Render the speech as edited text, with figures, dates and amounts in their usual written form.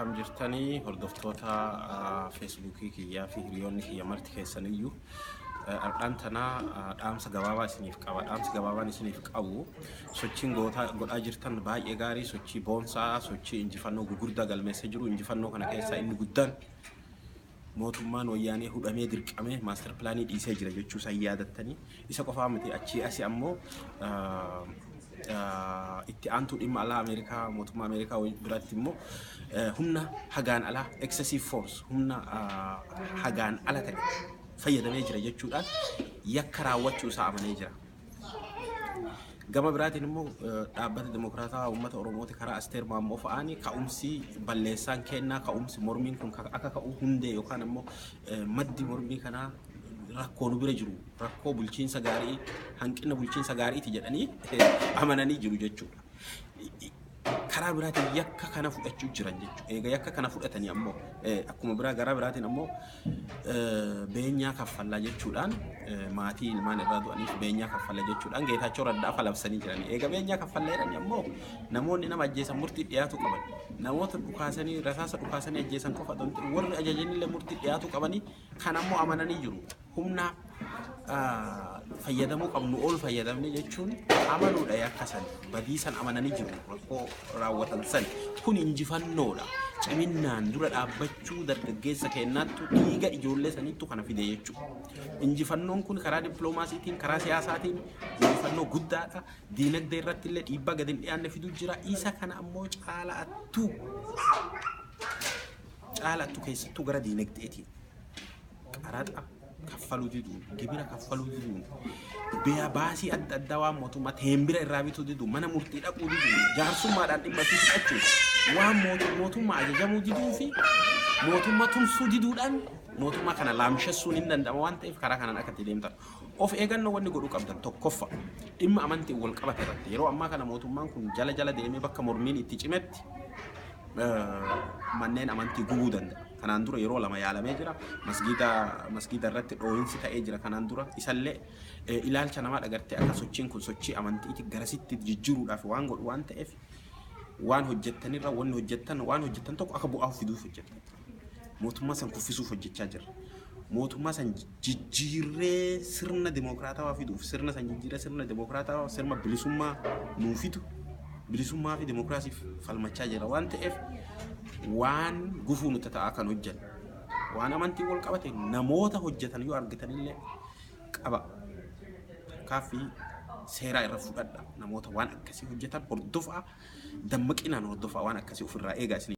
akkam jirtanii hordoftoota Facebookii kiyyaa fi hiriyoonni kiyya marti keessaniyyuu ardhaan tanaa dhaamsa gabaabaa isiniif qaba. Dhaamsa gabaabaan isiniif qabu sochiin godhaa jirtan baay'ee gaarii, sochii boonsaa, sochii injifannoo gugurdaa galmeessee jiru. Injifannoo kana keessaa inni guddaan mootummaan wayyaanee hudhamee dirqamee maaster pilaanii dhiisee jira jechuusaa yaadattanii isa qofaa miti achii asi ammoo itti aantu dhimma alaa Ameerikaa mootummaa Ameerikaa biratti immoo humna hagaan alaa excessive force humna hagaan ala ta'e fayyadamee jira jechuudhaan yakka raawwachuu isaa amanee jira. Gama biraatiin immoo dhaabbata dimokiraataa uummata Oromooti karaa Asteer Maammoo fa'aanii ka'umsi balleessaan kennaa ka'umsi mormiin kun akka ka'u hundee yookaan immoo maddi mormii kanaa rakkoo nu bira jiru rakkoo bulchiinsa gaarii hanqina bulchiinsa gaariiti jedhanii amananii jiru jechuudha. Karaa biraatiin yakka kana fudhachuu jiran jechuudha. Egaa yakka kana fudhatanii ammoo akkuma biraa garaa biraatiin ammoo beenyaa kaffallaa jechuudhaan maatii ilmaan irraa du'aniif beenyaa kaffallaa jechuudhaan Geetaachoo Raddaa falabsanii jiranii. Egaa beenyaa kaffallaa jedhanii ammoo namoonni nama ajjeesan murtii dhiyaatu qaban. Namoota dhukaasanii rasaasa dhukaasanii ajjeesan qofa warri ajajanii murtii dhiyaatu qabanii kan ammoo amananii jiru. Humna fayyadamuu qabnu ol fayyadamne jechuun amanuudha yakka san badii san amananii jiru rakkoo raawwatan san kun injifannoodha. Ciminaan dura dhaabbachuu dargaggeessa kennaattu dhiiga ijoollee saniittu kana fide jechuudha. Injifannoon kun karaa dippiloomaasiitiin karaa siyaasaatiin injifannoo guddaadha. Diinagdee irratti illee dhiibbaa gadi hin dhiyaanne fiduu jira. Isa kana ammoo caalaattuu keessattuu gara diinagdeetiin qaraxa kaffaluu didu gibira kaffaluu didu biyya baasii adda addaa waan mootummaa teembira irraa bituu didu mana murtii dhaquu didu jaarsummaadhaan dhimma itti fudhachuun waan mootummaa ajajamuu diduu fi mootummaa tumsuu diduudhaan mootummaa kana laamshessuun hin danda'ama waan ta'eef karaa kanaan akka itti deemtan of eeggannoo wanni godhuu qabdan tokkoffa dhimma amantii wal qabate irratti yeroo ammaa kana mootummaan kun jala deemee bakka mormiin itti cimetti manneen amantii gubuu danda'a. Kanaan dura yeroo lama yaalamee jira. Masgiida irratti dhoohinsi ta'ee jira. Kanaan dura isallee ilaalcha namaa dhagartee akka sochiin kun sochii amantiitti garasitti jijjiiruudhaaf waan godhu waan ta'eef waan hojjettanirra wanni hojjettan tokko akka bu'aa fiduuf hojjetan. Mootummaa san kuffisuuf hojjechaa jirra. Mootummaa san jijjiirree sirna dimokiraatawaa fiduuf sirna san jijjiirree sirna dimokiraatawaa sirna bilisummaa nuu fidu bilisummaa fi dimokiraasiif falmachaa jira waan ta'eef waan gufuu nuti ta'aa kan hojjetan waan amantii wal qabate namoota hojjetan yoo argitanillee qaba kaaffii seeraa irra fudhadha namoota waan akkasii hojjetan hordofaa dammaqinaan hordofaa waan akkasii ofirraa eegaa isin